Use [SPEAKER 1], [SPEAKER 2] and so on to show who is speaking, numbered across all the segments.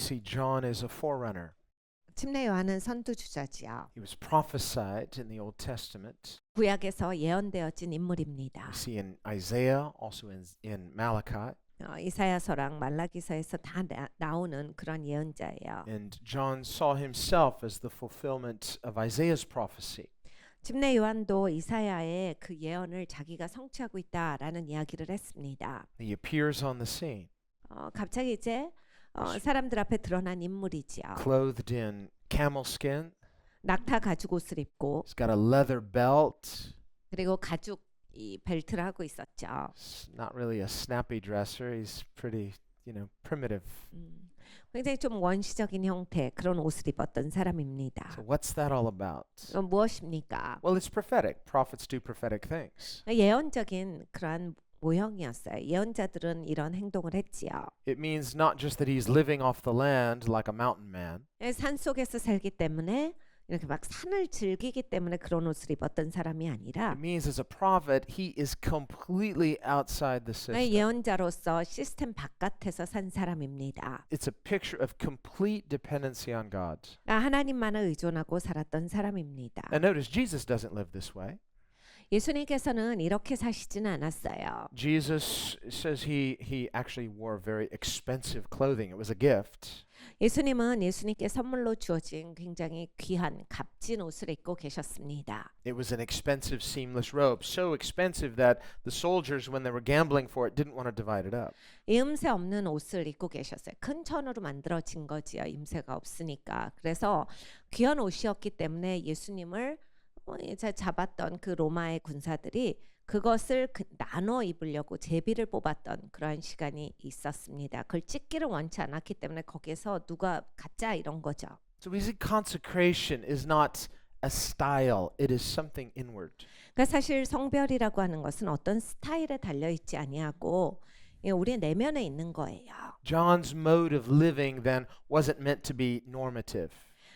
[SPEAKER 1] see John is a forerunner.
[SPEAKER 2] 침례 요한은 선두주자지요.
[SPEAKER 1] He was prophesied in the Old Testament.
[SPEAKER 2] 구약에서 예언되어진 인물입니다.
[SPEAKER 1] We see in Isaiah, also in Malachi.
[SPEAKER 2] 이사야서랑 말라기서에서 다 나오는 그런 예언자예요.
[SPEAKER 1] And John saw himself as the fulfillment of Isaiah's prophecy.
[SPEAKER 2] 침례 요한도 이사야의 그 예언을 자기가 성취하고 있다라는 이야기를 했습니다.
[SPEAKER 1] He appears on the scene,
[SPEAKER 2] 갑자기 이제 사람들 앞에 드러난 인물이지요.
[SPEAKER 1] clothed in camel skin.
[SPEAKER 2] 낙타 가죽 옷을 입고
[SPEAKER 1] He's got a leather belt.
[SPEAKER 2] 그리고 가죽 이 벨트를 하고 있었죠.
[SPEAKER 1] It's not really a snappy dresser. He's pretty, primitive.
[SPEAKER 2] 굉장히 좀 원시적인 형태 그런 옷을 입었던 사람입니다.
[SPEAKER 1] So what's that all about?
[SPEAKER 2] 무엇입니까?
[SPEAKER 1] Well, it's prophetic. Prophets do prophetic things.
[SPEAKER 2] 예언적인 그러한 모형이었어요. 예언자들은 이런 행동을 했지요.
[SPEAKER 1] It means not just that he's living off the land like a mountain man.
[SPEAKER 2] 산 속에서 살기 때문에 이렇게 막 산을 즐기기 때문에 그런 옷을 입었던 사람이 아니라
[SPEAKER 1] It means as a prophet, he is completely outside the system.
[SPEAKER 2] 예언자로서 시스템 바깥에서 산 사람입니다.
[SPEAKER 1] It's a picture of complete dependency on God.
[SPEAKER 2] 하나님만을 의존하고 살았던 사람입니다.
[SPEAKER 1] And notice, Jesus doesn't live this way.
[SPEAKER 2] 예수님께서는 이렇게 사시지는 않았어요.
[SPEAKER 1] Jesus says he actually wore very expensive clothing. It was a gift.
[SPEAKER 2] 예수님은 예수님께 선물로 주어진 굉장히 귀한 값진 옷을 입고 계셨습니다.
[SPEAKER 1] It was an expensive seamless robe, so expensive that the soldiers, when they were gambling for it, didn't want to divide it up.
[SPEAKER 2] 임새 없는 옷을 입고 계셨어요. 큰 천으로 만들어진 거지요. 임새가 없으니까. 그래서 귀한 옷이었기 때문에 예수님을 잡았던 그 로마의 군사들이 그것을 나눠 입으려고 제비를 뽑았던 그러한 시간이 있었습니다. 그걸 찢기를 원치 않았기 때문에 거기에서 누가 가짜 이런 거죠.
[SPEAKER 1] So we see consecration is not a style, it is something inward.
[SPEAKER 2] 그러니까 사실 성별이라고 하는 것은 어떤 스타일에 달려 있지 아니하고 우리 내면에 있는 거예요.
[SPEAKER 1] John's mode of living then wasn't meant to be normative.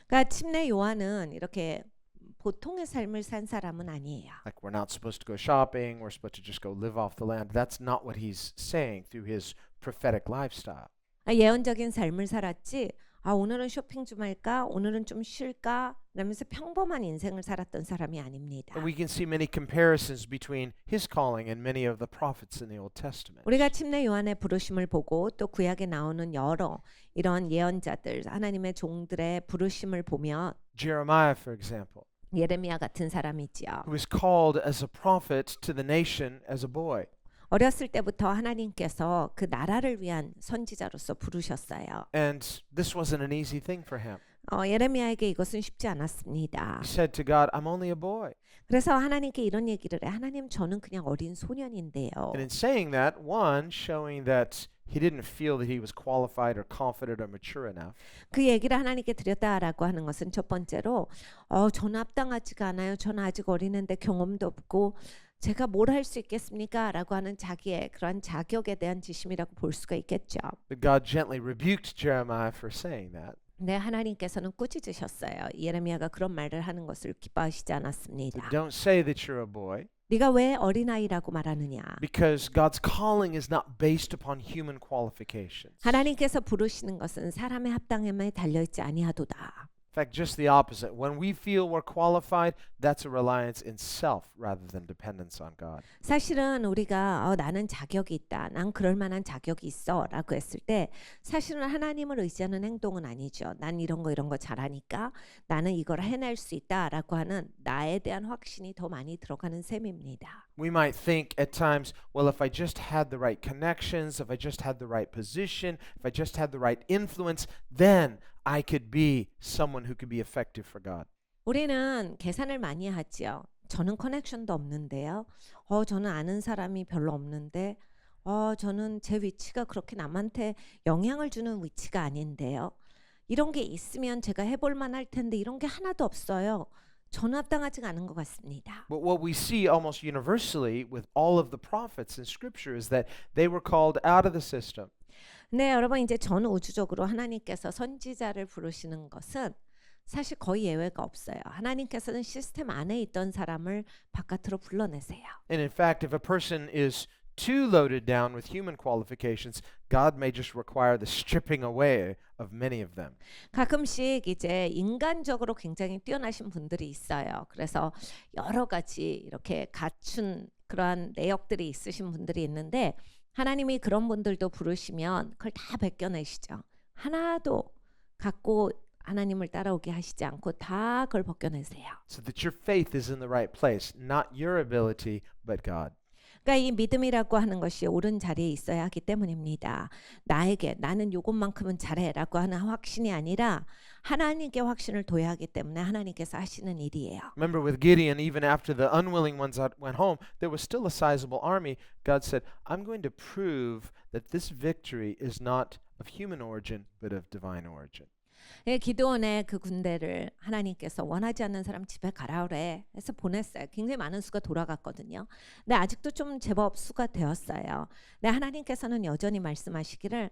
[SPEAKER 2] 그러니까 침례 요한은 이렇게 보통의 삶을 산 사람은 아니에요.
[SPEAKER 1] Like we're not supposed to go shopping, we're supposed to just go live off the land. That's not what he's saying through his prophetic lifestyle.
[SPEAKER 2] 예언적인 삶을 살았지. 오늘은 쇼핑 좀 할까? 오늘은 좀 쉴까? 라면서 평범한 인생을 살았던 사람이 아닙니다.
[SPEAKER 1] And we can see many comparisons between his calling and many of the prophets in the Old Testament.
[SPEAKER 2] 우리가 침례 요한의 부르심을 보고 또 구약에 나오는 여러 이런 예언자들, 하나님의 종들의 부르심을 보면
[SPEAKER 1] Jeremiah, for example,
[SPEAKER 2] 예레미야 같은 사람이지요.
[SPEAKER 1] who was called as a prophet to the nation as a boy.
[SPEAKER 2] 어렸을 때부터 하나님께서 그 나라를 위한 선지자로서 부르셨어요.
[SPEAKER 1] And this wasn't an easy thing for him.
[SPEAKER 2] 예레미야에게 이것은 쉽지 않았습니다.
[SPEAKER 1] He said to God, I'm only a boy.
[SPEAKER 2] 그래서 하나님께 이런 얘기를 해. 하나님 저는 그냥 어린 소년인데요.
[SPEAKER 1] And in saying that, one, showing that he didn't feel that he was qualified or confident or mature enough.
[SPEAKER 2] 그 얘기를 하나님께 드렸다라고 하는 것은 첫 번째로 저는 합당하지가 않아요. 저는 아직 어린애인데 경험도 없고 제가 뭘 할 수 있겠습니까? 라고 하는 자기의 그런 자격에 대한 지심이라고 볼 수가 있겠죠.
[SPEAKER 1] But God gently rebuked Jeremiah for saying that.
[SPEAKER 2] 네, 하나님께서는 꾸짖으셨어요. 예레미야가 그런 말을 하는 것을 기뻐하시지 않았습니다.
[SPEAKER 1] So don't say that you're a boy.
[SPEAKER 2] 네가 왜 어린아이라고 말하느냐?
[SPEAKER 1] Because God's calling is not based upon human qualifications.
[SPEAKER 2] 하나님께서 부르시는 것은 사람의 합당함에 달려있지 아니하도다.
[SPEAKER 1] In fact, just the opposite. When we feel we're qualified, that's a reliance in self rather than dependence on God.
[SPEAKER 2] 사실은 우리가 나는 자격이 있다. 난 그럴 만한 자격이 있어 라고 했을 때 사실은 하나님을 의지하는 행동은 아니죠. 난 이런 거 잘하니까 나는 이걸 해낼 수 있다 라고 하는 나에 대한 확신이 더 많이 들어가는 셈입니다.
[SPEAKER 1] We might think at times, well, if I just had the right connections, if I just had the right position, if I just had the right influence, then I could be someone who could be effective for God.
[SPEAKER 2] 우리는 계산을 많이 하지요. 저는 커넥션도 없는데요. 저는 아는 사람이 별로 없는데 저는 제 위치가 그렇게 남한테 영향을 주는 위치가 아닌데요. 이런 게 있으면 제가 해볼 만할 텐데 이런 게 하나도 없어요. 저는 합당하지가 않은 것 같습니다.
[SPEAKER 1] But what we see almost universally with all of the prophets in Scripture is that they were called out of the system.
[SPEAKER 2] 네, 여러분 이제 전 우주적으로 하나님께서 선지자를 부르시는 것은 사실 거의 예외가 없어요. 하나님께서는 시스템 안에 있던 사람을 바깥으로 불러내세요.
[SPEAKER 1] And in fact, if a person is too loaded down with human qualifications, God may just require the stripping away of many of them.
[SPEAKER 2] 가끔씩 이제 인간적으로 굉장히 뛰어나신 분들이 있어요. 그래서 여러 가지 이렇게 갖춘 그러한 내역들이 있으신 분들이 있는데 하나님이 그런 분들도 부르시면 그걸 다 벗겨내시죠. 하나도 갖고 하나님을 따라오게 하시지 않고 다 그걸 벗겨내세요.
[SPEAKER 1] So that your faith is in the right place, not your ability, but God.
[SPEAKER 2] 그러니까 이 믿음이라고 하는 것이 옳은 자리에 있어야 하기 때문입니다. 나에게 나는 요것만큼은 잘해라고 하는 확신이 아니라 하나님께 확신을 둬야 하기 때문에 하나님께서 하시는 일이에요.
[SPEAKER 1] Remember with Gideon, even after the unwilling ones went home, there was still a sizable army. God said, I'm going to prove that this victory is not of human origin, but of divine origin.
[SPEAKER 2] 예, 기드온의 그 군대를 하나님께서 원하지 않는 사람 집에 가라 그래 해서 보냈어요. 굉장히 많은 수가 돌아갔거든요. 근데 아직도 좀 제법 수가 되었어요. 근데 하나님께서는 여전히 말씀하시기를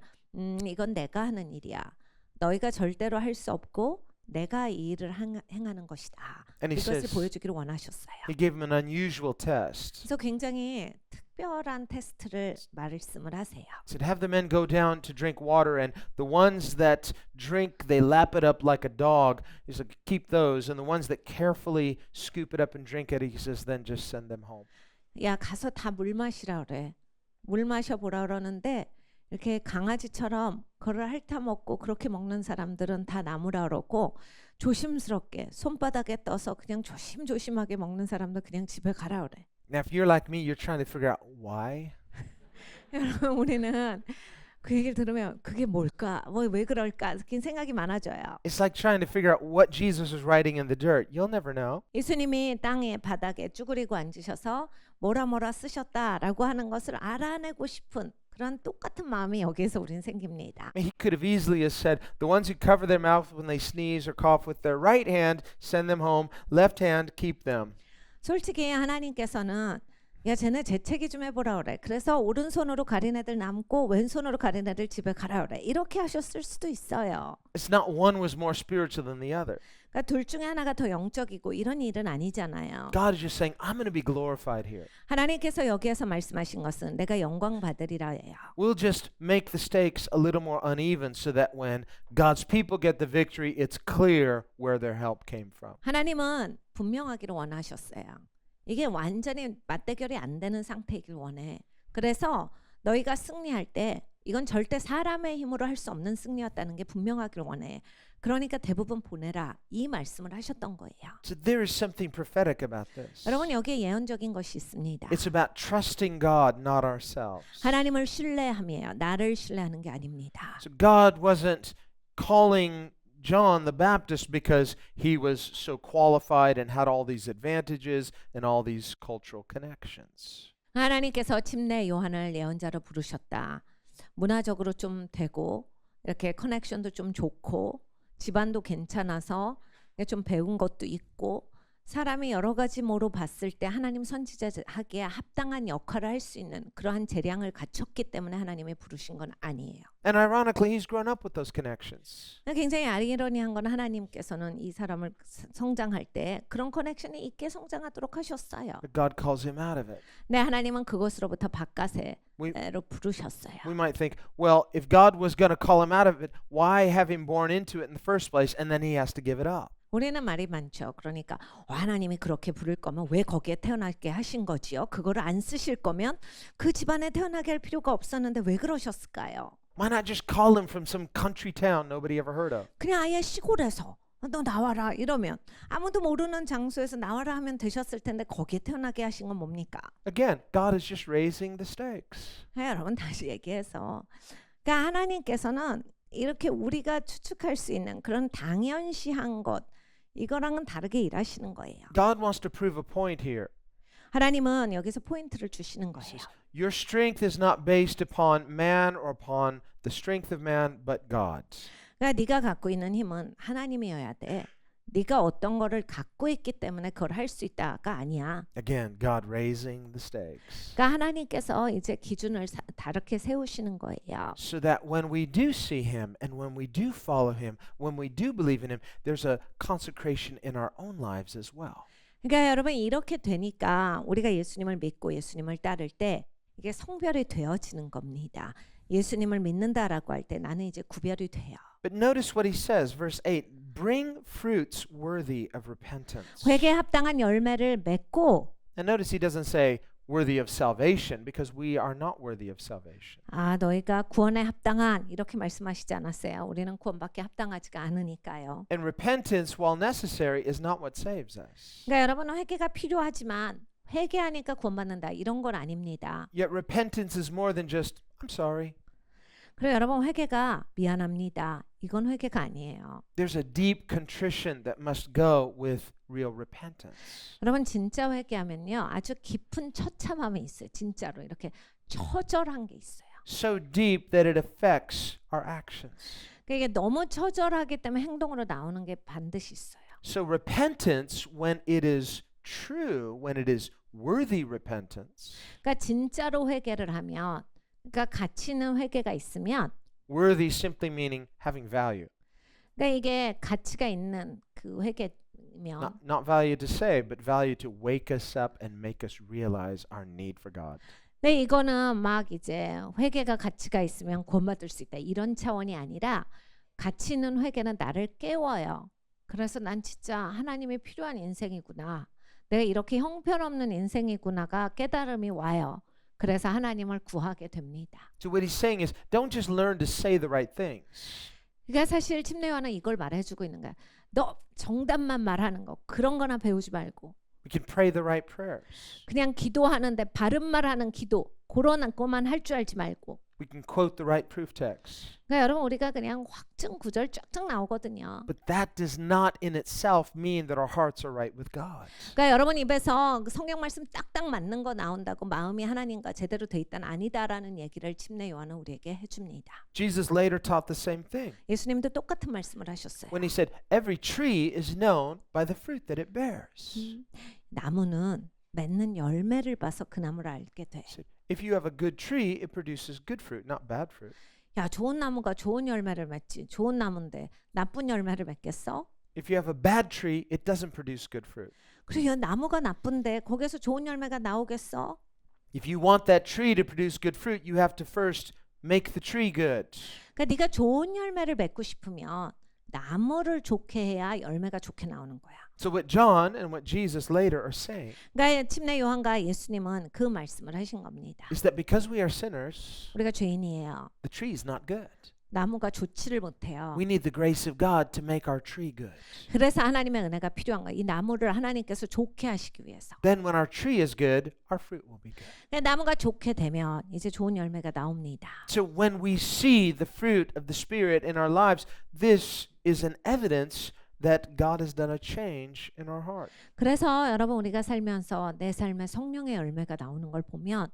[SPEAKER 2] 이건 내가 하는 일이야. 너희가 절대로 할 수 없고 내가 이 일을 행하는 것이다.
[SPEAKER 1] And he
[SPEAKER 2] 이것을
[SPEAKER 1] says,
[SPEAKER 2] 보여주기를 원하셨어요.
[SPEAKER 1] he gave him an unusual test.
[SPEAKER 2] 그래서 굉장히 특별한 테스트를 말씀을 하세요.
[SPEAKER 1] He said, have the men go down to drink water, and the ones that drink, they lap it up like a dog. He said, keep those. And the ones that carefully scoop it up and drink it, he says, then just send them home.
[SPEAKER 2] 야 가서 다 물 마시라 그래. 물 마셔 보라 그러는데 이렇게 강아지처럼 그걸 핥아먹고 그렇게 먹는 사람들은 다 나무라 그러고 조심스럽게 손바닥에 떠서 그냥 조심조심하게 먹는 사람들 그냥 집에 가라 그래.
[SPEAKER 1] Now, if you're like me, you're trying to figure out why.
[SPEAKER 2] 여러분 우리는 그 얘기를 들으면 그게 뭘까? 왜 그럴까? 이렇게 생각이 많아져요.
[SPEAKER 1] It's like trying to figure out what Jesus was writing in the dirt. You'll never know.
[SPEAKER 2] 예수님이 땅에 바닥에 쭈그리고 앉으셔서 뭐라 쓰셨다라고 하는 것을 알아내고 싶은 그런 똑같은 마음이 여기에서 우리는 생깁니다.
[SPEAKER 1] He could have easily have said, the ones who cover their mouth when they sneeze or cough with their right hand, send them home. Left hand, keep them.
[SPEAKER 2] 솔직히 하나님께서는 야 쟤네 재채기 좀 해보라 그래. 그래서 오른손으로 가린 애들 남고 왼손으로 가린 애들 집에 가라 그래. 이렇게 하셨을 수도 있어요.
[SPEAKER 1] It's not one was more spiritual than the other.
[SPEAKER 2] 그러니까 둘 중에 하나가 더 영적이고 이런 일은 아니잖아요.
[SPEAKER 1] God is just saying, I'm going to be glorified here.
[SPEAKER 2] 하나님께서 여기에서 말씀하신 것은 내가 영광 받으리라예요.
[SPEAKER 1] We'll just make the stakes a little more uneven so that when God's people get the victory, it's clear where their help came from.
[SPEAKER 2] 하나님은 분명하기를 원하셨어요. 이게 완전히 맞대결이 안 되는 상태이길 원해. 그래서 너희가 승리할 때 이건 절대 사람의 힘으로 할 수 없는 승리였다는 게 분명하길 원해. 그러니까 대부분 보내라 이 말씀을 하셨던 거예요.
[SPEAKER 1] So there is something prophetic about this.
[SPEAKER 2] 여러분 여기에 예언적인 것이 있습니다.
[SPEAKER 1] It's about trusting God, not ourselves.
[SPEAKER 2] 하나님을 신뢰함이에요. 나를 신뢰하는 게 아닙니다.
[SPEAKER 1] So God wasn't calling John the Baptist because he was so qualified and had all these advantages and all these cultural connections.
[SPEAKER 2] 하나님께서 침례 요한을 예언자로 부르셨다. 문화적으로 좀 되고 이렇게 커넥션도 좀 좋고 집안도 괜찮아서 좀 배운 것도 있고 사람이 여러 가지 모로 봤을 때 하나님 선지자 하기에 합당한 역할을 할 수 있는 그러한 재량을 갖췄기 때문에 하나님이 부르신 건 아니에요.
[SPEAKER 1] And ironically, he's grown up with those connections.
[SPEAKER 2] 굉장히 아이러니한 건 하나님께서는 이 사람을 성장할 때 그런 커넥션이 있게 성장하도록 하셨어요.
[SPEAKER 1] But God calls him out of it.
[SPEAKER 2] 네, 하나님은 그것으로부터 바깥에
[SPEAKER 1] We
[SPEAKER 2] 부르셨어요.
[SPEAKER 1] might think, well, if God was going to call him out of it, why have him born into it in the first place and then he has to give it up?
[SPEAKER 2] 우리는 말이 많죠. 그러니까 하나님이 그렇게 부를 거면 왜 거기에 태어나게 하신 거지요? 그거를 안 쓰실 거면 그 집안에 태어나게 할 필요가 없었는데 왜 그러셨을까요?
[SPEAKER 1] Why not just call him from some country town nobody ever heard of?
[SPEAKER 2] 그냥 아예 시골에서 너 나와라 이러면 아무도 모르는 장소에서 나와라 하면 되셨을 텐데 거기에 태어나게 하신 건 뭡니까?
[SPEAKER 1] Again, God is just raising the stakes.
[SPEAKER 2] 여러분 다시 얘기해서 그러니까 하나님께서는 이렇게 우리가 추측할 수 있는 그런 당연시한 것 이거랑은 다르게 일하시는 거예요.
[SPEAKER 1] God wants to prove a point here.
[SPEAKER 2] 하나님은 여기서 포인트를 주시는 거예요.
[SPEAKER 1] Your strength is not based upon man or upon the strength of man, but God's.
[SPEAKER 2] 그러니까 네가 갖고 있는 힘은 하나님이어야 돼. 네가 어떤 거를 갖고 있기 때문에 그걸 할 수 있다가 아니야.
[SPEAKER 1] Again, God raising the stakes.
[SPEAKER 2] 그러니까 하나님께서 이제 기준을 다르게 세우시는 거예요.
[SPEAKER 1] So that when we do see him and when we do follow him, when we do believe in him, there's a consecration in our own lives as well.
[SPEAKER 2] 그러니까 여러분 이렇게 되니까 우리가 예수님을 믿고 예수님을 따를 때 이게 성별이 되어지는 겁니다. 예수님을 믿는다라고 할 때 나는 이제 구별이 돼요.
[SPEAKER 1] But notice what he says, verse 8, bring fruits worthy of repentance.
[SPEAKER 2] 회개에 합당한 열매를 맺고
[SPEAKER 1] And notice he doesn't say worthy of salvation because we are not worthy of salvation.
[SPEAKER 2] 너희가 구원에 합당한 이렇게 말씀하시지 않았어요. 우리는 구원받기 합당하지가 않으니까요.
[SPEAKER 1] And repentance, while necessary, is not what saves us.
[SPEAKER 2] 그러니까 여러분은 회개가 필요하지만 회개하니까 구원받는다 이런 건 아닙니다.
[SPEAKER 1] Yet repentance is more than just, I'm sorry.
[SPEAKER 2] 그리고 여러분 회개가 미안합니다. 이건 회개가 아니에요.
[SPEAKER 1] There's a deep contrition that must go with real repentance.
[SPEAKER 2] 여러분 진짜 회개하면요. 아주 깊은 처참함이 있어요. 진짜로 이렇게 처절한 게 있어요.
[SPEAKER 1] So deep that it affects our actions.
[SPEAKER 2] 그러니까 이게 너무 처절하기 때문에 행동으로 나오는 게 반드시 있어요.
[SPEAKER 1] So repentance, when it is true, when it is worthy repentance,
[SPEAKER 2] 그러니까 진짜로 회개를 하면 그러니까 가치 있는 회개가 있으면
[SPEAKER 1] worthy simply meaning having value.
[SPEAKER 2] 그러니까 이게 가치가 있는 그 회개면
[SPEAKER 1] Not value to save, but value to wake us up and make us realize our need for God.
[SPEAKER 2] 네, 이거는 막 이제 회개가 가치가 있으면 구원받을 수 있다 이런 차원이 아니라 가치 있는 회개는 나를 깨워요. 그래서 난 진짜 하나님이 필요한 인생이구나. 내가 이렇게 형편없는 인생이구나가 깨달음이 와요. 그래서 하나님을 구하게 됩니다.
[SPEAKER 1] So what he's saying is, don't just learn to say the right things.
[SPEAKER 2] 그러니까 사실 침례요한은 이걸 말해주고 있는 거야. 너 정답만 말하는 거 그런 거나 배우지 말고
[SPEAKER 1] We can pray the right prayers.
[SPEAKER 2] 그냥 기도하는데 바른 말하는 기도 그런 것만 할 줄 알지 말고
[SPEAKER 1] We can quote the right proof text.
[SPEAKER 2] 그러니까 여러분 우리가 그냥 확증 구절 쫙쫙 나오거든요.
[SPEAKER 1] But that does not in itself mean that our hearts are right with God.
[SPEAKER 2] 그러니까 여러분 입에서 성경 말씀 딱딱 맞는 거 나온다고 마음이 하나님과 제대로 돼 있다는 아니다라는 얘기를 침례 요한은 우리에게 해줍니다.
[SPEAKER 1] Jesus later taught the same thing
[SPEAKER 2] 예수님도 똑같은 말씀을 하셨어요.
[SPEAKER 1] when he said, every tree is known by the fruit that it bears.
[SPEAKER 2] 나무는 맺는 열매를 봐서 그 나무를 알게 돼.
[SPEAKER 1] He said, if you have a good tree, it produces good fruit, not bad fruit.
[SPEAKER 2] 야, 좋은 나무가 좋은 열매를 맺지. 좋은 나무인데 나쁜 열매를 맺겠어?
[SPEAKER 1] If you have a bad tree, it doesn't produce good fruit.
[SPEAKER 2] 그리고 나무가 나쁜데 거기서 좋은 열매가 나오겠어?
[SPEAKER 1] If you want that tree to produce good fruit, you have to first make the tree good.
[SPEAKER 2] 그러니까 네가 좋은 열매를 맺고 싶으면 나무를 좋게 해야 열매가 좋게 나오는 거야.
[SPEAKER 1] So what John and what Jesus later are saying
[SPEAKER 2] 그러니까 침례 요한과 예수님은 그 말씀을 하신 겁니다.
[SPEAKER 1] is that because we are sinners,
[SPEAKER 2] 우리가 죄인이에요.
[SPEAKER 1] the tree is not good.
[SPEAKER 2] 나무가 좋지를 못해요.
[SPEAKER 1] We need the grace of God to make our tree good.
[SPEAKER 2] 그래서 하나님의 은혜가 필요한 거예요. 이 나무를 하나님께서 좋게 하시기 위해서.
[SPEAKER 1] Then when our tree is good, our fruit will be good.
[SPEAKER 2] 그러니까 나무가 좋게 되면 이제 좋은 열매가 나옵니다.
[SPEAKER 1] So when we see the fruit of the Spirit in our lives, this is an evidence that God has done a change in our heart.
[SPEAKER 2] 그래서 여러분 우리가 살면서 내 삶에 성령의 열매가 나오는 걸 보면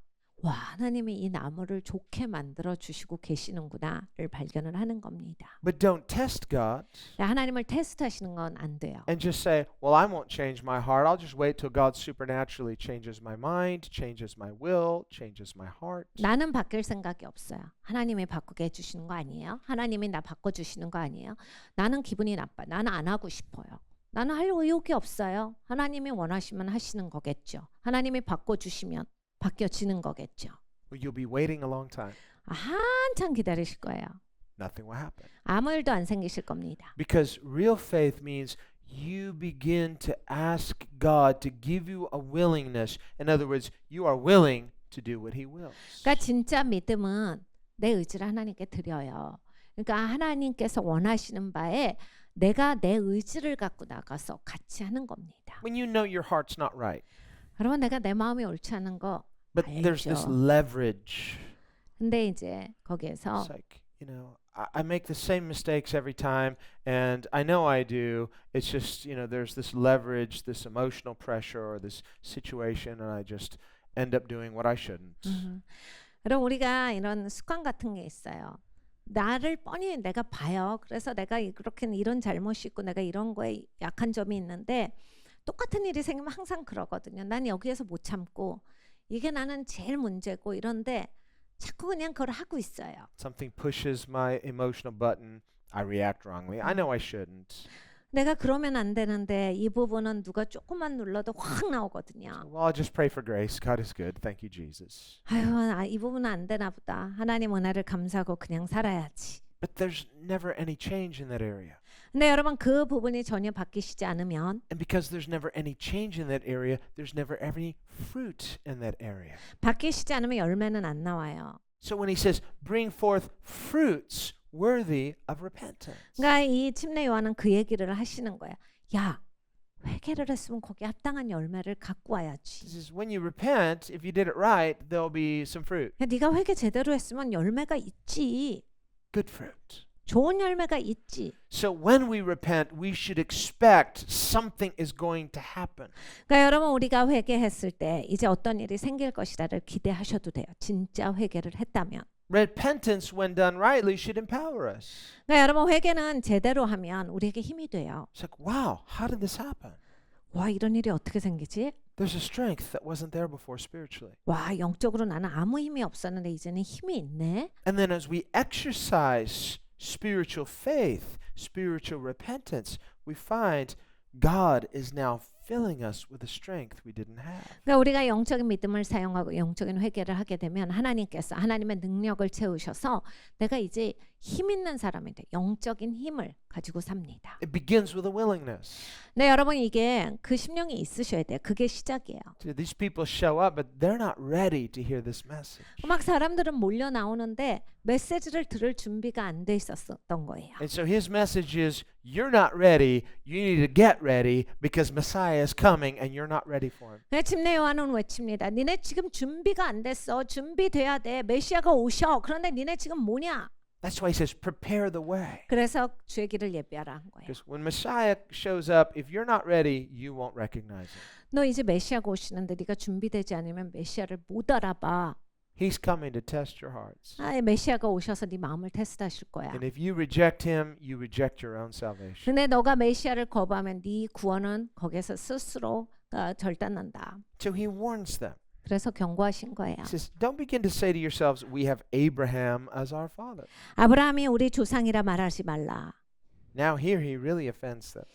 [SPEAKER 2] 와 하나님이 이 나무를 좋게 만들어 주시고 계시는구나를 발견을 하는 겁니다.
[SPEAKER 1] But don't test God
[SPEAKER 2] 하나님을 테스트하시는 건 안 돼요.
[SPEAKER 1] and just say, well, I won't change my heart. I'll just wait till God supernaturally changes my mind, changes my will, changes my heart.
[SPEAKER 2] 나는 바뀔 생각이 없어요. 하나님이 바꾸게 해주시는 거 아니에요? 하나님이 나 바꿔주시는 거 아니에요? 나는 기분이 나빠. 나는 안 하고 싶어요. 나는 할 의욕이 없어요. 하나님이 원하시면 하시는 거겠죠. 하나님이 바꿔주시면 바뀌어지는 거겠죠.
[SPEAKER 1] Well, you'll be waiting a long time.
[SPEAKER 2] 한참 기다리실 거예요.
[SPEAKER 1] Nothing will happen.
[SPEAKER 2] 아무 일도 안 생기실 겁니다.
[SPEAKER 1] Because real faith means you begin to ask God to give you a willingness. In other words, you are willing to do what He wills.
[SPEAKER 2] 그러니까 진짜 믿음은 내 의지를 하나님께 드려요. 그러니까 하나님께서 원하시는 바에 내가 내 의지를 갖고 나가서 같이 하는 겁니다.
[SPEAKER 1] When you know your heart's not right,
[SPEAKER 2] 여러분 내가 내 마음이 옳지 않은 거
[SPEAKER 1] but there's this
[SPEAKER 2] 알죠.
[SPEAKER 1] leverage.
[SPEAKER 2] 근데 이제 거기에서
[SPEAKER 1] It's like, I make the same mistakes every time, and I know I do. It's just, there's this leverage, this emotional pressure, or this situation, and I just end up doing what I shouldn't.
[SPEAKER 2] 여러분 우리가 이런 습관 같은 게 있어요. 나를 뻔히 내가 봐요. 그래서 내가 그렇게 이런 잘못이 있고 내가 이런 거에 약한 점이 있는데 똑같은 일이 생기면 항상 그러거든요. 난 여기에서 못 참고 이게 나는 제일 문제고 이런데 자꾸 그냥 그걸 하고 있어요.
[SPEAKER 1] Something pushes my emotional button. I react wrongly. I know I shouldn't.
[SPEAKER 2] 내가 그러면 안 되는데 이 부분은 누가 조금만 눌러도 확 나오거든요.
[SPEAKER 1] Well, I'll just pray for grace. God is good. Thank you, Jesus.
[SPEAKER 2] 아유, 이 부분은 안 되나 보다. 하나님 은혜를 감사하고 그냥 살아야지.
[SPEAKER 1] But there's never any change in that area.
[SPEAKER 2] 근데 여러분 그 부분이 전혀 바뀌시지 않으면
[SPEAKER 1] And because there's never any change in that area, there's never any fruit in that area.
[SPEAKER 2] 바뀌시지 않으면 열매는 안 나와요.
[SPEAKER 1] So when he says, bring forth fruits worthy of repentance.
[SPEAKER 2] 그러니까 이 침례 요한은 그 얘기를 하시는 거야. 야, 회개를 했으면 거기에 합당한 열매를 갖고 와야지.
[SPEAKER 1] This is when you repent, if you did it right, there'll be some fruit.
[SPEAKER 2] 야, 네가 회개 제대로 했으면 열매가 있지.
[SPEAKER 1] Good fruit.
[SPEAKER 2] 좋은 열매가 있지.
[SPEAKER 1] So when we repent, we should expect something is going to happen.
[SPEAKER 2] 그러니까 여러분 우리가 회개했을 때 이제 어떤 일이 생길 것이라를 기대하셔도 돼요. 진짜 회개를 했다면.
[SPEAKER 1] Repentance, when done rightly, should empower us.
[SPEAKER 2] 그러니까 여러분 회개는 제대로 하면 우리에게 힘이 돼요.
[SPEAKER 1] It's like, wow, how did this happen?
[SPEAKER 2] 와, 이런 일이 어떻게 생기지?
[SPEAKER 1] There's a strength that wasn't there before spiritually.
[SPEAKER 2] 와, 영적으로 나는 아무 힘이 없었는데 이제는 힘이 있네.
[SPEAKER 1] And then as we exercise spiritual faith, spiritual repentance, we find God is now filling us with a strength we didn't have.
[SPEAKER 2] 그러니까 우리가 영적인 믿음을 사용하고 영적인 회개를 하게 되면 하나님께서 하나님의 능력을 채우셔서 내가 이제 힘 있는 사람이 돼. 영적인 힘을 가지고 삽니다.
[SPEAKER 1] It begins with a willingness.
[SPEAKER 2] 네, 여러분 이게 그 심령이 있으셔야 돼요. 그게 시작이에요.
[SPEAKER 1] See, these people show up, but they're not ready to hear this message.
[SPEAKER 2] 막 사람들은 몰려 나오는데 메시지를 들을 준비가 안 돼 있었던 거예요.
[SPEAKER 1] And so his message is, you're not ready, you need to get ready because Messiah is coming and you're not ready for him.
[SPEAKER 2] 네, 침례 요한은 외칩니다. 니네 지금 준비가 안 됐어. 준비돼야 돼. 메시아가 오셔. 그런데 니네 지금 뭐냐?
[SPEAKER 1] That's why he says, prepare the way.
[SPEAKER 2] 그래서 주의 길을 예비하라 한 거예요.
[SPEAKER 1] Because when Messiah shows up, if you're not ready, you won't recognize him.
[SPEAKER 2] 너 이제 메시아가 오시는데 네가 준비되지 않으면 메시아를 못 알아봐.
[SPEAKER 1] He's coming to test your hearts.
[SPEAKER 2] 메시아가 오셔서 네 마음을 테스트하실 거야.
[SPEAKER 1] And if you reject him, you reject your own salvation.
[SPEAKER 2] 근데 너가 메시아를 거부하면 네 구원은 거기서 스스로 절단난다.
[SPEAKER 1] So he warns them.
[SPEAKER 2] 그래서 경고하신 거예요.
[SPEAKER 1] He says, don't begin to say to yourselves, we have Abraham as our father.
[SPEAKER 2] 아브라함이 우리 조상이라 말하지 말라.
[SPEAKER 1] Now here he really offends them.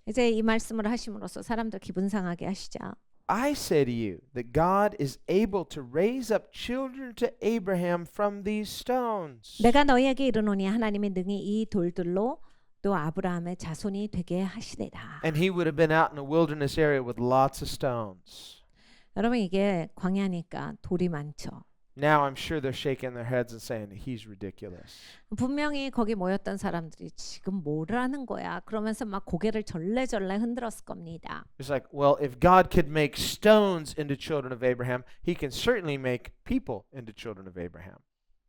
[SPEAKER 2] 이제 이 말씀을 하심으로써 사람들 기분 상하게 하시죠.
[SPEAKER 1] I say to you that God is able to raise up children to Abraham from these stones.
[SPEAKER 2] 내가 너희에게 이르노니 하나님이 능히 이 돌들로 또 아브라함의 자손이 되게 하시리라.
[SPEAKER 1] And he would have been out in a wilderness area with lots of stones.
[SPEAKER 2] 여러분 이게 광야니까 돌이 많죠.
[SPEAKER 1] Now I'm sure they're shaking their heads and saying, he's ridiculous.
[SPEAKER 2] 분명히 거기 모였던 사람들이 지금 뭐라는 거야? 그러면서 막 고개를 절레절레 흔들었을 겁니다.
[SPEAKER 1] It's like, well, if God could make stones into children of Abraham, he can certainly make people into children of Abraham.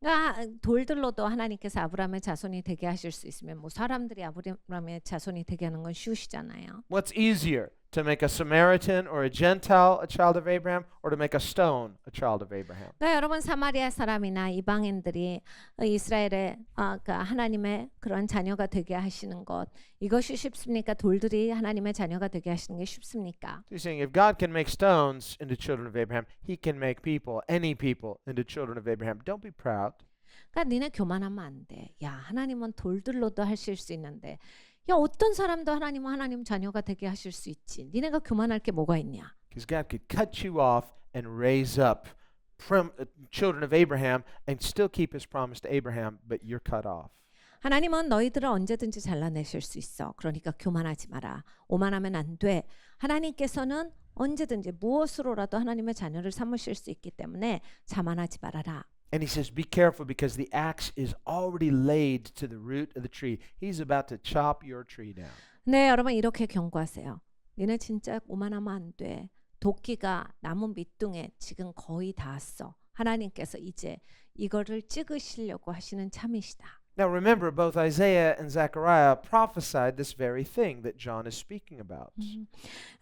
[SPEAKER 2] 그러니까 돌들로도 하나님께서 아브라함의 자손이 되게 하실 수 있으면 뭐 사람들이 아브라함의 자손이 되게 하는 건 쉬우시잖아요.
[SPEAKER 1] What's easier, to make a Samaritan or a Gentile a child of Abraham, or to make a stone a child of Abraham?
[SPEAKER 2] 그러니까 여러분 사마리아 사람이나 이방인들이 이스라엘의 그러니까 하나님의 그런 자녀가 되게 하시는 것 이것이 쉽습니까? 돌들이 하나님의 자녀가 되게 하시는 게 쉽습니까?
[SPEAKER 1] He's saying if God can make stones into children of Abraham, he can make people, any people, into children of Abraham. Don't be proud.
[SPEAKER 2] 그러니까 니네 교만하면 안 돼. 야 하나님은 돌들로도 하실 수 있는데 야 어떤 사람도 하나님은 하나님 자녀가 되게 하실 수 있지. 니네가 교만할 게 뭐가 있냐?
[SPEAKER 1] Because God could cut you off and raise up children of Abraham and still keep his promise to Abraham, but you're cut off.
[SPEAKER 2] 하나님은 너희들을 언제든지 잘라내실 수 있어. 그러니까 교만하지 마라. 오만하면 안 돼. 하나님께서는 언제든지 무엇으로라도 하나님의 자녀를 삼으실 수 있기 때문에 자만하지 말아라.
[SPEAKER 1] And he says, be careful because the axe is already laid to the root of the tree. He's about to chop your tree down.
[SPEAKER 2] 네, 여러분 이렇게 경고하세요. 니네 진짜 오만하면 안 돼. 도끼가 나무 밑둥에 지금 거의 닿았어. 하나님께서 이제 이거를 찍으시려고 하시는 참이시다.
[SPEAKER 1] Now remember, both Isaiah and Zechariah prophesied this very thing that John is speaking about.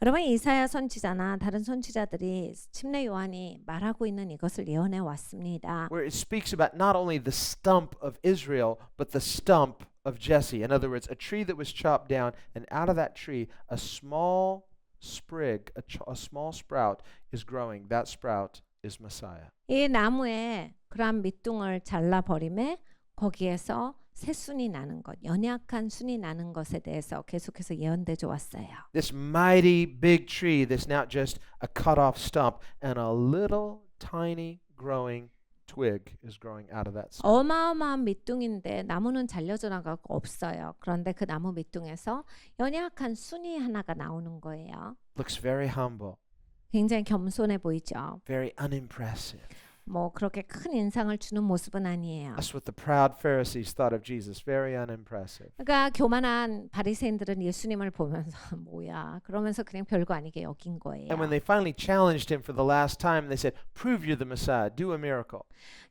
[SPEAKER 2] 여러분 이사야 선지자나 다른 선지자들이 침례 요한이 말하고 있는 이것을 예언해 왔습니다.
[SPEAKER 1] Where it speaks about not only the stump of Israel, but the stump of Jesse. In other words, a tree that was chopped down, and out of that tree, a small sprig, a small sprout is growing. That sprout is Messiah.
[SPEAKER 2] 이 나무에 그러한 밑둥을 잘라 버림에 거기에서 새순이 나는 것, 연약한 순이 나는 것에 대해서 계속해서 예언돼 줘 왔어요.
[SPEAKER 1] This mighty big tree that's now just a cut off stump and a little tiny growing twig is growing out of that stump.
[SPEAKER 2] 어마어마한 밑둥인데 나무는 잘려져 나가고 없어요. 그런데 그 나무 밑둥에서 연약한 순이 하나가 나오는 거예요.
[SPEAKER 1] Looks very humble,
[SPEAKER 2] 굉장히 겸손해 보이죠.
[SPEAKER 1] very unimpressive.
[SPEAKER 2] 뭐 그렇게 큰 인상을 주는 모습은 아니에요.
[SPEAKER 1] That's what the proud Pharisees thought of Jesus, very unimpressive.
[SPEAKER 2] 그러니까 교만한 바리새인들은 예수님을 보면서 뭐야 그러면서 그냥 별거 아니게 여긴 거예요.
[SPEAKER 1] And when they finally challenged him for the last time, they said, "Prove you're the Messiah. Do a miracle."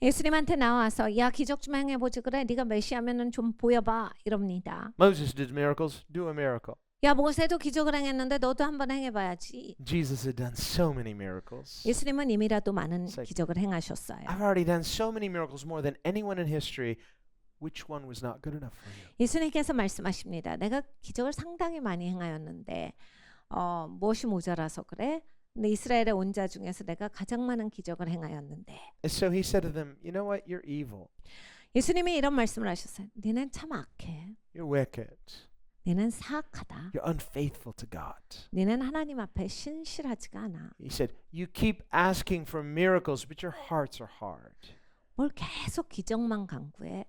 [SPEAKER 2] 예수님한테 나와서 야 기적 좀 행해보지 그래 네가 메시아면은 좀 보여봐 이럽니다.
[SPEAKER 1] Moses did miracles. Do a miracle.
[SPEAKER 2] 야 모세도 기적을 행했는데 너도 한번 행해봐야지.
[SPEAKER 1] Jesus had done so many miracles.
[SPEAKER 2] 예수님은 이미라도 많은
[SPEAKER 1] It's like,
[SPEAKER 2] 기적을 행하셨어요.
[SPEAKER 1] I've already done so many miracles, more than anyone in history. Which one was not good enough for you?
[SPEAKER 2] 예수님께서 말씀하십니다. 내가 기적을 상당히 많이 행하였는데 무엇이 모자라서 그래? 근데 이스라엘의 온 자 중에서 내가 가장 많은 기적을 행하였는데.
[SPEAKER 1] And so he said to them, "You know what? You're evil.
[SPEAKER 2] 예수님이 이런 말씀을 하셨어요. 너는 참 악해.
[SPEAKER 1] You're wicked.
[SPEAKER 2] 너는 사악하다.
[SPEAKER 1] You're unfaithful to God."
[SPEAKER 2] 너는 하나님 앞에 신실하지가 않아.
[SPEAKER 1] He said, "You keep asking for miracles, but your hearts are hard."
[SPEAKER 2] 뭘 계속 기적만 강구해.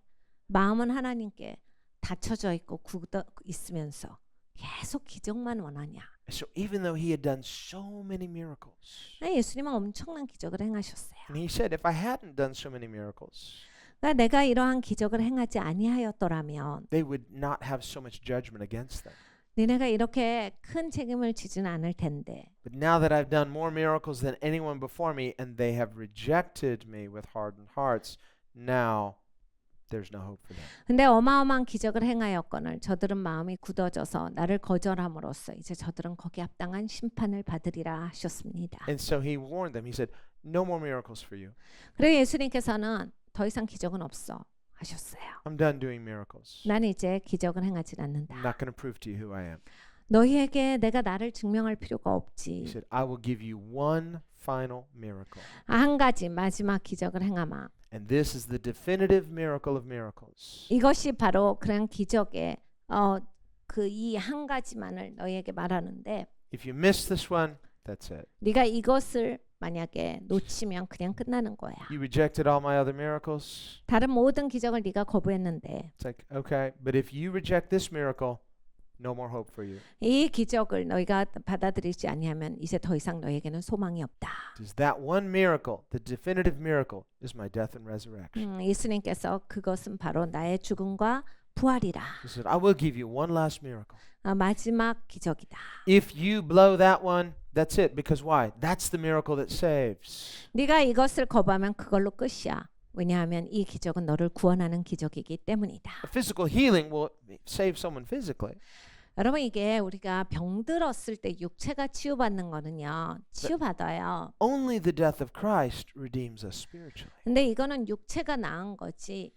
[SPEAKER 2] 마음은 하나님께 닫혀져 있고 굳어 있으면서 계속 기적만 원하냐.
[SPEAKER 1] So even though he had done so many miracles,
[SPEAKER 2] 예수님은 엄청난 기적을 행하셨어요.
[SPEAKER 1] and he said, if I hadn't done so many miracles,
[SPEAKER 2] 그러니까 내가 이러한 기적을 행하지 아니하였더라면
[SPEAKER 1] they would not have so much judgment against them.
[SPEAKER 2] 너네가 이렇게 큰 책임을 지진 않을 텐데.
[SPEAKER 1] But now that I've done more miracles than anyone before me, and they have rejected me with hardened hearts, now there's no hope for them.
[SPEAKER 2] 근데 어마어마한 기적을 행하였거늘 저들은 마음이 굳어져서 나를 거절함으로써 이제 저들은 거기에 합당한 심판을 받으리라 하셨습니다.
[SPEAKER 1] And so he warned them. He said, "No more miracles for you.
[SPEAKER 2] 그리고 예수님께서는 더 이상 기적은 없어 하셨어요.
[SPEAKER 1] I'm done doing miracles.
[SPEAKER 2] 나는 이제 기적을 행하지
[SPEAKER 1] I'm
[SPEAKER 2] 않는다.
[SPEAKER 1] not going to prove to you who I am."
[SPEAKER 2] 너희에게 내가 나를 증명할 필요가
[SPEAKER 1] He
[SPEAKER 2] 없지.
[SPEAKER 1] said, "I will give you one final miracle.
[SPEAKER 2] 한 가지 마지막 기적을 행하마.
[SPEAKER 1] And this is the definitive miracle of miracles.
[SPEAKER 2] 이것이 바로 그냥 기적의 그 이 한 가지만을 너희에게 말하는데
[SPEAKER 1] If you miss this one, that's it.
[SPEAKER 2] 네가 이것을 만약에 놓치면 그냥 끝나는 거야.
[SPEAKER 1] You rejected all my other miracles.
[SPEAKER 2] 다른 모든 기적을 네가 거부했는데
[SPEAKER 1] It's like, okay, but if you reject this miracle, no more hope for you.
[SPEAKER 2] 이 기적을 너희가 받아들이지 아니하면 이제 더 이상 너희에게는 소망이 없다.
[SPEAKER 1] Because that one miracle, the definitive miracle, is my death and resurrection.
[SPEAKER 2] 예수님께서 그것은 바로 나의 죽음과 부활이라.
[SPEAKER 1] He said, I will give you one last miracle.
[SPEAKER 2] 마지막 기적이다.
[SPEAKER 1] If you blow that one, that's it. Because why? That's the miracle that saves.
[SPEAKER 2] 네가 이것을 거부하면 그걸로 끝이야. 왜냐하면 이 기적은 너를 구원하는 기적이기 때문이다.
[SPEAKER 1] A physical healing will save someone physically.
[SPEAKER 2] 여러분 이게 우리가 병들었을 때 육체가 치유받는 거는요. 치유받아요.
[SPEAKER 1] Only the death of Christ redeems us spiritually.
[SPEAKER 2] 근데 이거는 육체가 나은 거지.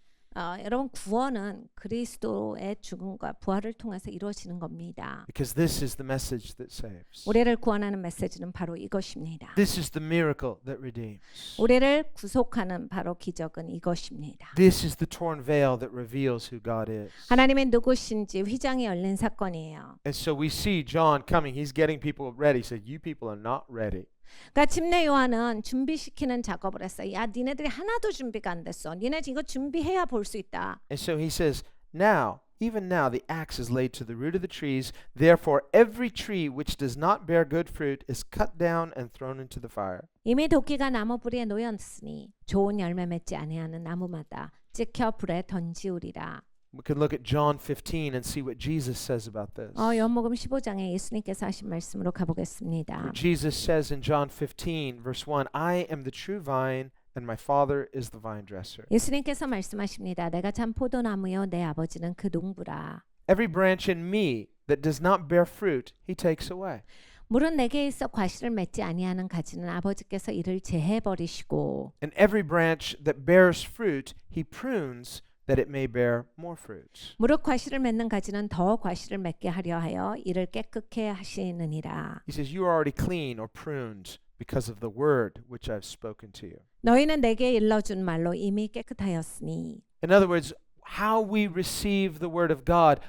[SPEAKER 2] 여러분 구원은 그리스도의 죽음과 부활을 통해서 이루어지는 겁니다.
[SPEAKER 1] Because this is the message that saves.
[SPEAKER 2] 우리를 구원하는 메시지는 바로 이것입니다.
[SPEAKER 1] This is the miracle that redeems.
[SPEAKER 2] 우리를 구속하는 바로 기적은 이것입니다.
[SPEAKER 1] This is the torn veil that reveals who God is.
[SPEAKER 2] 하나님의 누구신지 휘장이 열린 사건이에요.
[SPEAKER 1] And so we see John coming. He's getting people ready. He said, you people are not ready.
[SPEAKER 2] 그러니까 침례 요한은 준비시키는 작업을 했어요. 야, 니네들이 하나도 준비가 안 됐어. 니네 이거 준비해야 볼 수 있다.
[SPEAKER 1] And so he says, now, even now, the axe is laid to the root of the trees. Therefore, every tree which does not bear good fruit is cut down and thrown into the fire.
[SPEAKER 2] 이미 도끼가 나무 뿌리에 놓였으니 좋은 열매 맺지 아니하는 나무마다 찍혀 불에 던지우리라.
[SPEAKER 1] We could look at John 15 and see what Jesus says about this.
[SPEAKER 2] 요한복음 15장에 예수님께서 하신 말씀으로 가보겠습니다.
[SPEAKER 1] Where Jesus says in John 15, verse 1, I am the true vine, and my Father is the vine dresser.
[SPEAKER 2] 예수님께서 말씀하십니다. 내가 참 포도나무요 내 아버지는 그 농부라.
[SPEAKER 1] Every branch in me that does not bear fruit, he takes away.
[SPEAKER 2] 물은 내게 있어 과실을 맺지 아니하는 가지는 아버지께서 이를 제해 버리시고
[SPEAKER 1] And every branch that bears fruit, he prunes that it may bear more fruit.
[SPEAKER 2] 무릇 과실을 맺는 가지는 더 과실을 맺게 하려 하여 이를 깨끗게 하시느니라.
[SPEAKER 1] He says, you are already clean or pruned because of the word which I've spoken to you.
[SPEAKER 2] 너희는 내게 일러준 말로 이미 깨끗하였으니.
[SPEAKER 1] In other words, how we receive the Word of God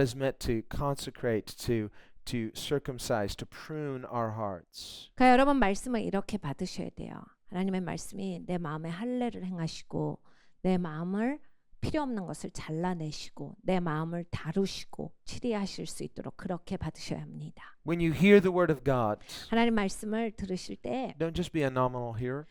[SPEAKER 1] is meant to consecrate, to circumcise, to prune our hearts.
[SPEAKER 2] 그러니까 여러분 말씀을 이렇게 받으셔야 돼요. 하나님의 말씀이 내 마음에 할례를 행하시고 내 마음을 필요 없는 것을 잘라내시고 내 마음을 다루시고 치리하실 수 있도록 그렇게 받으셔야 합니다.
[SPEAKER 1] When you hear the Word of God,
[SPEAKER 2] 하나님 말씀을 들으실 때
[SPEAKER 1] don't just be a nominal hearer.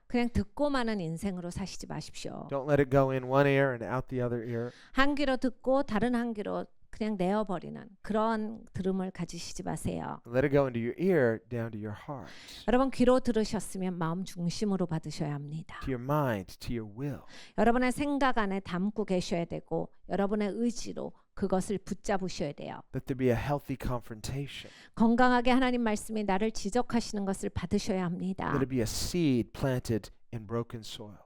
[SPEAKER 2] 그냥 듣고만은 인생으로 사시지 마십시오.
[SPEAKER 1] Don't let it go in one ear and out the other ear.
[SPEAKER 2] 한 귀로 듣고 다른 한 귀로 그냥 내어버리는 그런 들음을 가지시지 마세요.
[SPEAKER 1] Let it go into your ear, down to your heart,
[SPEAKER 2] 여러분 귀로 들으셨으면 마음 중심으로 받으셔야 합니다.
[SPEAKER 1] to your mind, to your will.
[SPEAKER 2] 여러분의 생각 안에 담고 계셔야 되고 여러분의 의지로 그것을 붙잡으셔야 돼요.
[SPEAKER 1] Let there be a healthy confrontation.
[SPEAKER 2] 건강하게 하나님 말씀이 나를 지적하시는 것을 받으셔야 합니다.
[SPEAKER 1] Let it be a seed planted in broken soil.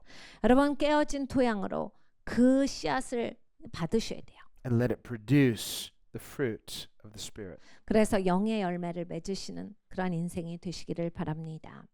[SPEAKER 2] 여러분 깨어진 토양으로 그 씨앗을 받으셔야 돼요.
[SPEAKER 1] And let it produce the fruit of the Spirit.
[SPEAKER 2] 그래서 영의 열매를 맺으시는 그런 인생이 되시기를 바랍니다.